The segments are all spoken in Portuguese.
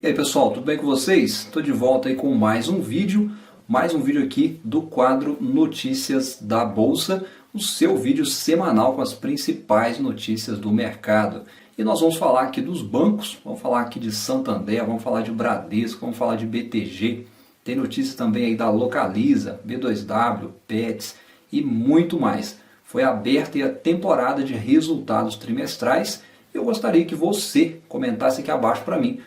E aí pessoal, tudo bem com vocês? Estou de volta aí com mais um vídeo aqui do quadro Notícias da Bolsa, o seu vídeo semanal com as principais notícias do mercado. E nós vamos falar aqui dos bancos, vamos falar aqui de Santander, vamos falar de Bradesco, vamos falar de BTG, tem notícias também aí da Localiza, B2W, Petz e muito mais. Foi aberta aí a temporada de resultados trimestrais e eu gostaria que você comentasse aqui abaixo para mim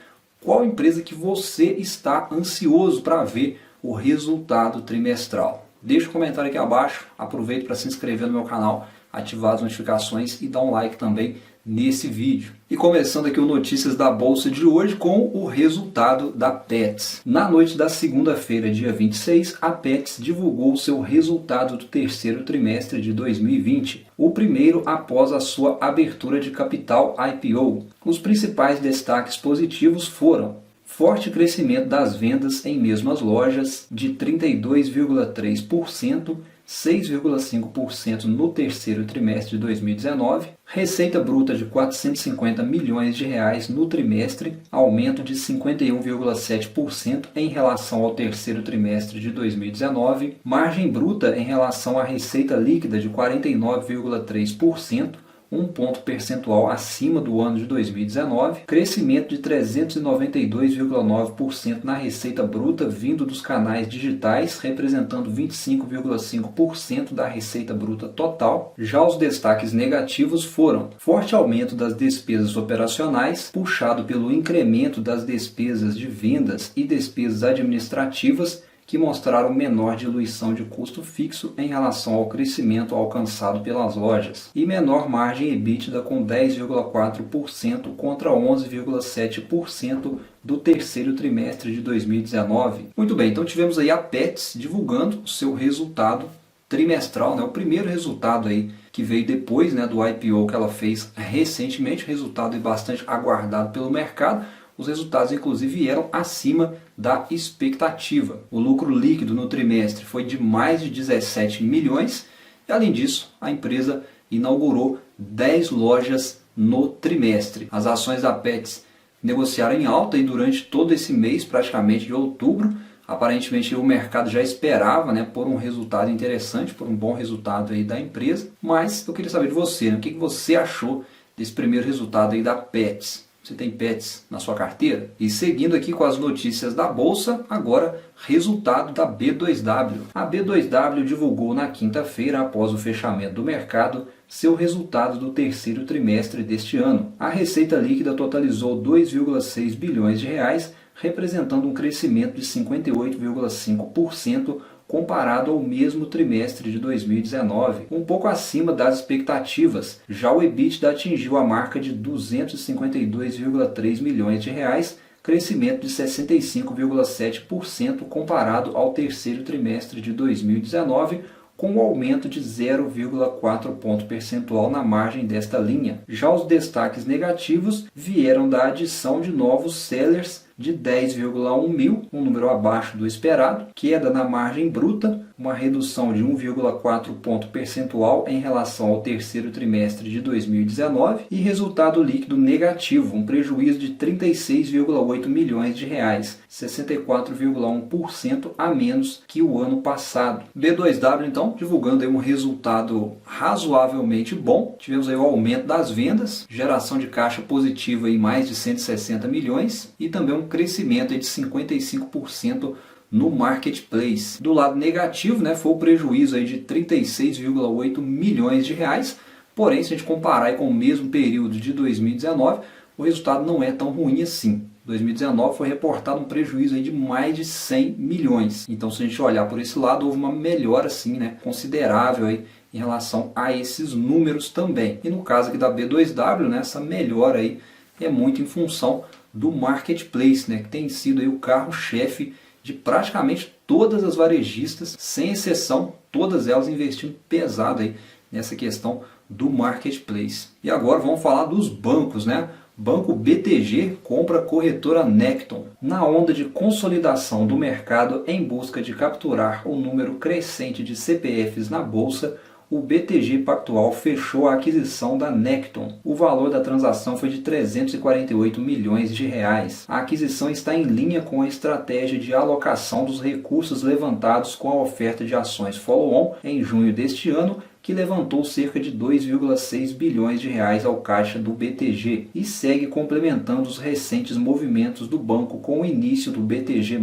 qual empresa que você está ansioso para ver o resultado trimestral. Deixa um comentário aqui abaixo, aproveite para se inscrever no meu canal, ativar as notificações e dar um like também nesse vídeo. E começando aqui o Notícias da Bolsa de hoje com o resultado da Petz. Na noite da segunda-feira, dia 26, a Petz divulgou seu resultado do terceiro trimestre de 2020, o primeiro após a sua abertura de capital IPO. Os principais destaques positivos foram forte crescimento das vendas em mesmas lojas de 32,3%, 6,5% no terceiro trimestre de 2019, receita bruta de 450 milhões de reais no trimestre, aumento de 51,7% em relação ao terceiro trimestre de 2019, margem bruta em relação à receita líquida de 49,3%, um ponto percentual acima do ano de 2019, crescimento de 392,9% na receita bruta vindo dos canais digitais, representando 25,5% da receita bruta total. Já os destaques negativos foram forte aumento das despesas operacionais, puxado pelo incremento das despesas de vendas e despesas administrativas, que mostraram menor diluição de custo fixo em relação ao crescimento alcançado pelas lojas, e menor margem EBITDA com 10,4% contra 11,7% do terceiro trimestre de 2019. Muito bem, então tivemos aí a Petz divulgando o seu resultado trimestral, o primeiro resultado aí que veio depois do IPO que ela fez recentemente, resultado bastante aguardado pelo mercado. Os resultados, inclusive, vieram acima da expectativa. O lucro líquido no trimestre foi de mais de 17 milhões. E, além disso, a empresa inaugurou 10 lojas no trimestre. As ações da Petz negociaram em alta durante todo esse mês, praticamente de outubro. Aparentemente, o mercado já esperava por um resultado interessante, por um bom resultado aí da empresa. Mas eu queria saber de você, o que você achou desse primeiro resultado aí da Petz? Você tem Petz na sua carteira? E seguindo aqui com as notícias da Bolsa, agora resultado da B2W. A B2W divulgou na quinta-feira, após o fechamento do mercado, seu resultado do terceiro trimestre deste ano. A receita líquida totalizou 2,6 bilhões de reais, representando um crescimento de 58,5% comparado ao mesmo trimestre de 2019, um pouco acima das expectativas. Já o EBITDA atingiu a marca de 252,3 milhões de reais, crescimento de 65,7% comparado ao terceiro trimestre de 2019, com um aumento de 0,4 ponto percentual na margem desta linha. Já os destaques negativos vieram da adição de novos sellers de 10,1 mil, um número abaixo do esperado, queda na margem bruta, uma redução de 1,4 ponto percentual em relação ao terceiro trimestre de 2019 e resultado líquido negativo, um prejuízo de 36,8 milhões de reais, 64,1% a menos que o ano passado. B2W então divulgando aí um resultado razoavelmente bom. Tivemos aí o aumento das vendas, geração de caixa positiva em mais de 160 milhões e também um crescimento de 55% no marketplace. Do lado negativo, foi o prejuízo aí de 36,8 milhões de reais. Porém, se a gente comparar com o mesmo período de 2019, o resultado não é tão ruim assim. 2019 foi reportado um prejuízo aí de mais de 100 milhões. Então, se a gente olhar por esse lado, houve uma melhora assim, considerável aí em relação a esses números também. E no caso aqui da B2W, essa melhora aí é muito em função do marketplace, que tem sido aí o carro-chefe de praticamente todas as varejistas, sem exceção, todas elas investindo pesado aí nessa questão do marketplace. E agora vamos falar dos bancos, Banco BTG compra a corretora Necton. Na onda de consolidação do mercado em busca de capturar o número crescente de CPFs na bolsa, o BTG Pactual fechou a aquisição da Necton. O valor da transação foi de 348 milhões de reais. A aquisição está em linha com a estratégia de alocação dos recursos levantados com a oferta de ações follow-on em junho deste ano, que levantou cerca de 2,6 bilhões de reais ao caixa do BTG e segue complementando os recentes movimentos do banco com o início do BTG+,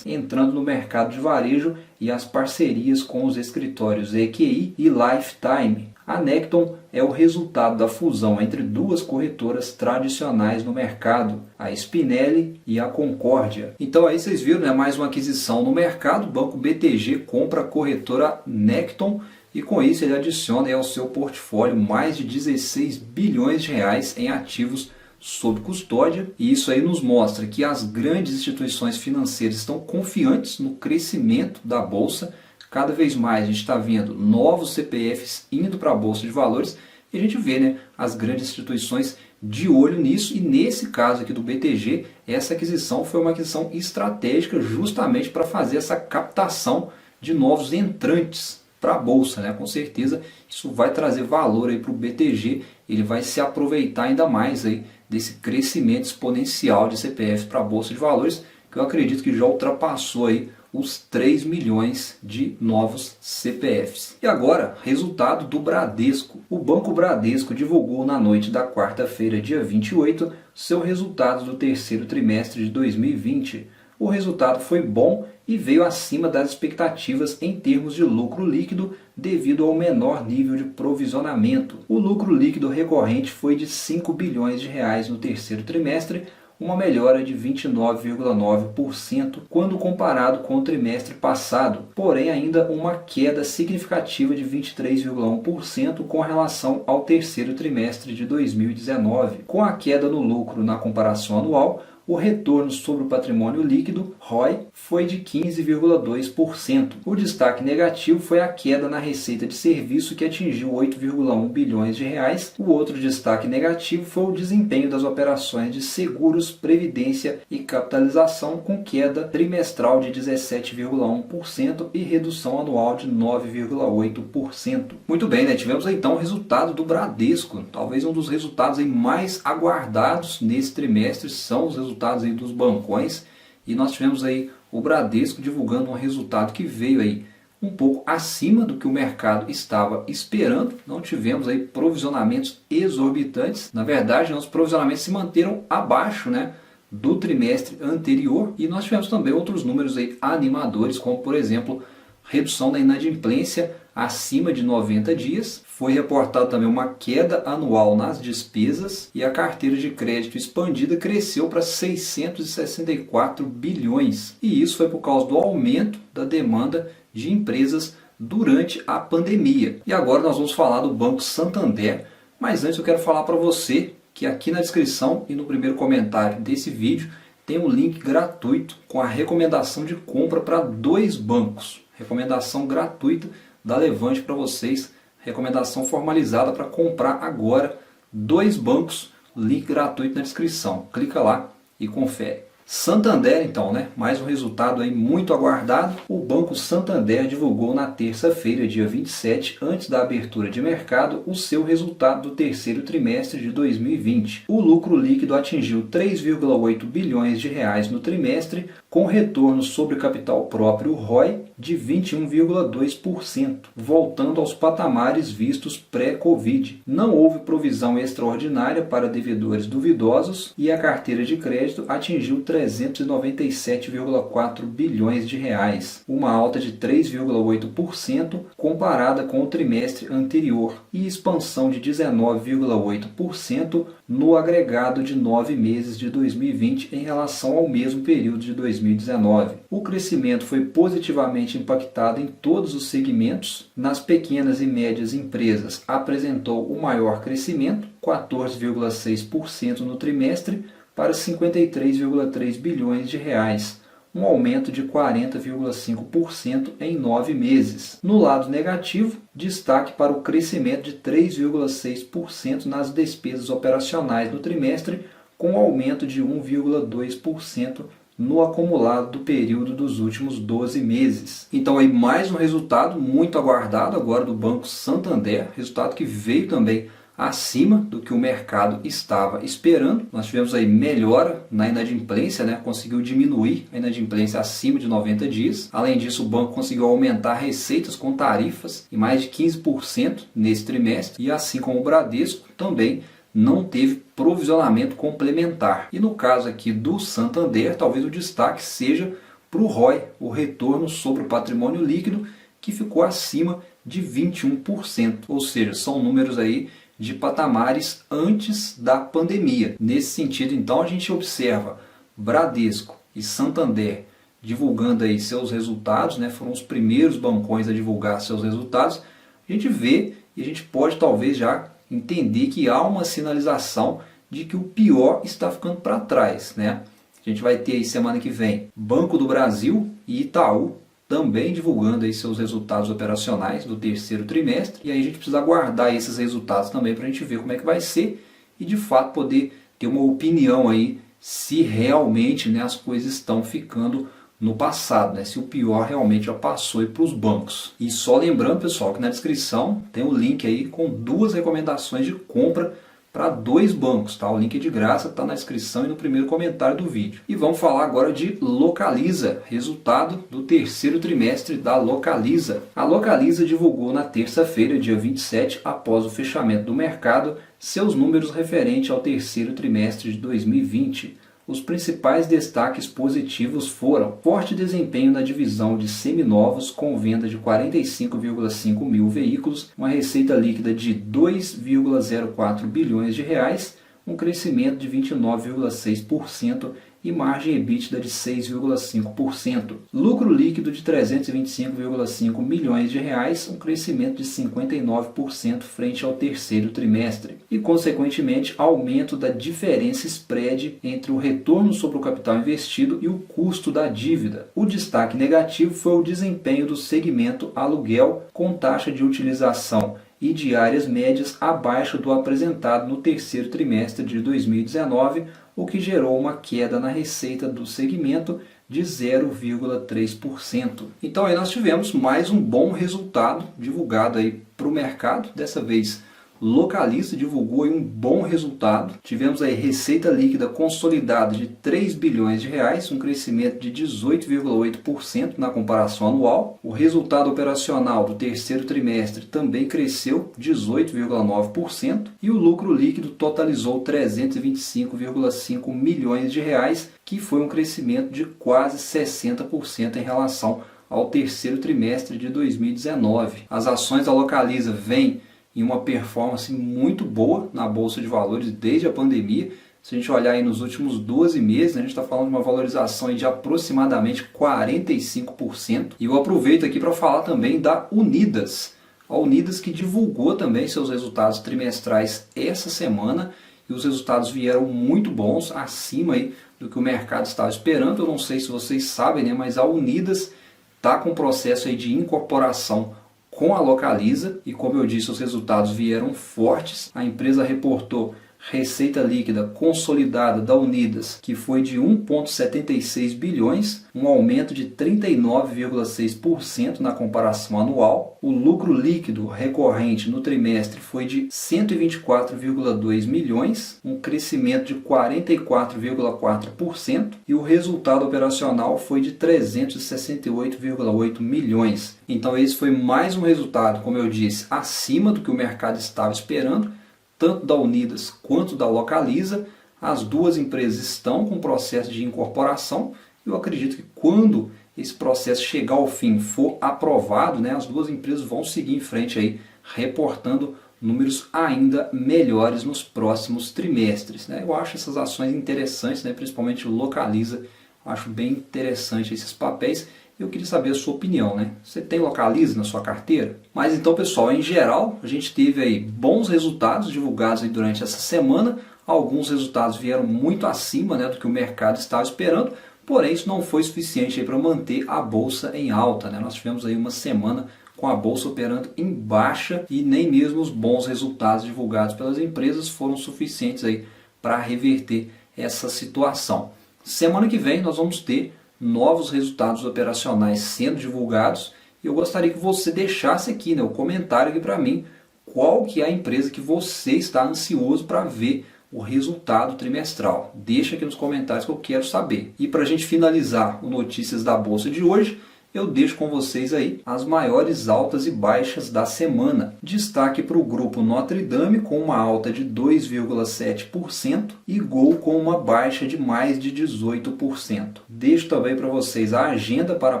entrando no mercado de varejo e as parcerias com os escritórios EQI e Lifetime. A Necton é o resultado da fusão entre duas corretoras tradicionais no mercado, a Spinelli e a Concórdia. Então aí vocês viram, né, mais uma aquisição no mercado. O banco BTG compra a corretora Necton e com isso ele adiciona ao seu portfólio mais de 16 bilhões de reais em ativos sob custódia, e isso aí nos mostra que as grandes instituições financeiras estão confiantes no crescimento da bolsa. Cada vez mais a gente está vendo novos CPFs indo para a bolsa de valores e a gente vê, né, as grandes instituições de olho nisso, e nesse caso aqui do BTG, essa aquisição foi uma aquisição estratégica justamente para fazer essa captação de novos entrantes para a bolsa, né? Com certeza isso vai trazer valor aí para o BTG, ele vai se aproveitar ainda mais aí desse crescimento exponencial de CPF para a bolsa de valores, que eu acredito que já ultrapassou aí os 3 milhões de novos CPFs. E agora, resultado do Bradesco. O Banco Bradesco divulgou na noite da quarta-feira, dia 28, seu resultado do terceiro trimestre de 2020. O resultado foi bom e veio acima das expectativas em termos de lucro líquido devido ao menor nível de provisionamento. O lucro líquido recorrente foi de 5 bilhões de reais no terceiro trimestre, uma melhora de 29,9% quando comparado com o trimestre passado, porém ainda uma queda significativa de 23,1% com relação ao terceiro trimestre de 2019. Com a queda no lucro na comparação anual, o retorno sobre o patrimônio líquido, ROI, foi de 15,2%. O destaque negativo foi a queda na receita de serviço, que atingiu 8,1 bilhões de reais. O outro destaque negativo foi o desempenho das operações de seguros, previdência e capitalização, com queda trimestral de 17,1% e redução anual de 9,8%. Muito bem, né? Tivemos então o resultado do Bradesco. Talvez um dos resultados aí mais aguardados nesse trimestre são os resultados aí dos bancões, e nós tivemos aí o Bradesco divulgando um resultado que veio aí um pouco acima do que o mercado estava esperando. Não tivemos aí provisionamentos exorbitantes, na verdade os provisionamentos se manteram abaixo, né, do trimestre anterior, e nós tivemos também outros números aí animadores, como por exemplo redução da inadimplência acima de 90 dias. Foi reportado também uma queda anual nas despesas e a carteira de crédito expandida cresceu para 664 bilhões. E isso foi por causa do aumento da demanda de empresas durante a pandemia. E agora nós vamos falar do Banco Santander, mas antes eu quero falar para você que aqui na descrição e no primeiro comentário desse vídeo tem um link gratuito com a recomendação de compra para 2 bancos. Recomendação gratuita da Levante para vocês, recomendação formalizada para comprar agora 2 bancos, link gratuito na descrição. Clica lá e confere. Santander então, né? Mais um resultado aí muito aguardado. O Banco Santander divulgou na terça-feira, dia 27, antes da abertura de mercado, o seu resultado do terceiro trimestre de 2020. O lucro líquido atingiu 3,8 bilhões de reais no trimestre, com retorno sobre capital próprio ROI de 21,2%, voltando aos patamares vistos pré-Covid. Não houve provisão extraordinária para devedores duvidosos e a carteira de crédito atingiu 397,4 bilhões de reais, uma alta de 3,8% comparada com o trimestre anterior e expansão de 19,8% no agregado de 9 meses de 2020 em relação ao mesmo período de 2019. O crescimento foi positivamente impactado em todos os segmentos. Nas pequenas e médias empresas apresentou o maior crescimento, 14,6% no trimestre, para 53,3 bilhões de reais, um aumento de 40,5% em 9 meses. No lado negativo, destaque para o crescimento de 3,6% nas despesas operacionais no trimestre, com aumento de 1,2% no acumulado do período dos últimos 12 meses. Então aí mais um resultado muito aguardado agora do Banco Santander, resultado que veio também acima do que o mercado estava esperando. Nós tivemos aí melhora na inadimplência, conseguiu diminuir a inadimplência acima de 90 dias. Além disso, o banco conseguiu aumentar receitas com tarifas em mais de 15% nesse trimestre, e assim como o Bradesco também não teve provisionamento complementar. E no caso aqui do Santander, talvez o destaque seja para o ROI, o retorno sobre o patrimônio líquido, que ficou acima de 21%. Ou seja, são números aí de patamares antes da pandemia. Nesse sentido, então, a gente observa Bradesco e Santander divulgando aí seus resultados, foram os primeiros bancões a divulgar seus resultados. A gente vê e a gente pode talvez já entender que há uma sinalização de que o pior está ficando para trás. A gente vai ter aí semana que vem Banco do Brasil e Itaú também divulgando aí seus resultados operacionais do terceiro trimestre, e aí a gente precisa aguardar esses resultados também para a gente ver como é que vai ser e de fato poder ter uma opinião aí se realmente as coisas estão ficando no passado, se o pior realmente já passou para os bancos. E só lembrando, pessoal, que na descrição tem um link aí com 2 recomendações de compra para 2 bancos, tá? O link é de graça, está na descrição e no primeiro comentário do vídeo. E vamos falar agora de Localiza, resultado do terceiro trimestre da Localiza. A Localiza divulgou na terça-feira, dia 27, após o fechamento do mercado, seus números referentes ao terceiro trimestre de 2020. Os principais destaques positivos foram forte desempenho na divisão de seminovos, com venda de 45,5 mil veículos, uma receita líquida de 2,04 bilhões de reais, um crescimento de 29,6% e margem EBITDA de 6,5%. Lucro líquido de 325,5 milhões de reais, um crescimento de 59% frente ao terceiro trimestre. E, consequentemente, aumento da diferença spread entre o retorno sobre o capital investido e o custo da dívida. O destaque negativo foi o desempenho do segmento aluguel, com taxa de utilização e diárias médias abaixo do apresentado no terceiro trimestre de 2019, o que gerou uma queda na receita do segmento de 0,3%. Então aí nós tivemos mais um bom resultado divulgado aí para o mercado. Dessa vez Localiza divulgou aí um bom resultado. Tivemos aí receita líquida consolidada de 3 bilhões de reais, um crescimento de 18,8% na comparação anual. O resultado operacional do terceiro trimestre também cresceu 18,9% e o lucro líquido totalizou 325,5 milhões de reais, que foi um crescimento de quase 60% em relação ao terceiro trimestre de 2019. As ações da Localiza vêm em uma performance muito boa na Bolsa de Valores desde a pandemia. Se a gente olhar aí nos últimos 12 meses, a gente está falando de uma valorização aí de aproximadamente 45%. E eu aproveito aqui para falar também da Unidas. A Unidas que divulgou também seus resultados trimestrais essa semana, e os resultados vieram muito bons, acima aí do que o mercado estava esperando. Eu não sei se vocês sabem, mas a Unidas está com um processo aí de incorporação com a Localiza, e como eu disse, os resultados vieram fortes. A empresa reportou receita líquida consolidada da Unidas, que foi de 1,76 bilhões, um aumento de 39,6% na comparação anual. O lucro líquido recorrente no trimestre foi de 124,2 milhões, um crescimento de 44,4%, e o resultado operacional foi de 368,8 milhões. Então esse foi mais um resultado, como eu disse, acima do que o mercado estava esperando, tanto da Unidas quanto da Localiza. As duas empresas estão com processo de incorporação. Eu acredito que quando esse processo chegar ao fim, for aprovado, as duas empresas vão seguir em frente aí, reportando números ainda melhores nos próximos trimestres. Eu acho essas ações interessantes, principalmente o Localiza. Eu acho bem interessante esses papéis. Eu queria saber a sua opinião, Você tem Localiza na sua carteira? Mas então, pessoal, em geral, a gente teve aí bons resultados divulgados aí durante essa semana. Alguns resultados vieram muito acima do que o mercado estava esperando, porém isso não foi suficiente para manter a bolsa em alta. Nós tivemos aí uma semana com a bolsa operando em baixa e nem mesmo os bons resultados divulgados pelas empresas foram suficientes aí para reverter essa situação. Semana que vem nós vamos ter novos resultados operacionais sendo divulgados e eu gostaria que você deixasse aqui, o comentário aqui para mim qual que é a empresa que você está ansioso para ver o resultado trimestral. Deixa aqui nos comentários que eu quero saber. E para a gente finalizar o Notícias da Bolsa de hoje, eu deixo com vocês aí as maiores altas e baixas da semana. Destaque para o grupo Notre Dame com uma alta de 2,7% e Gol com uma baixa de mais de 18%. Deixo também para vocês a agenda para a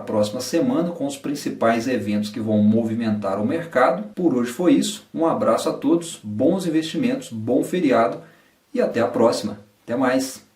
próxima semana com os principais eventos que vão movimentar o mercado. Por hoje foi isso. Um abraço a todos, bons investimentos, bom feriado e até a próxima. Até mais!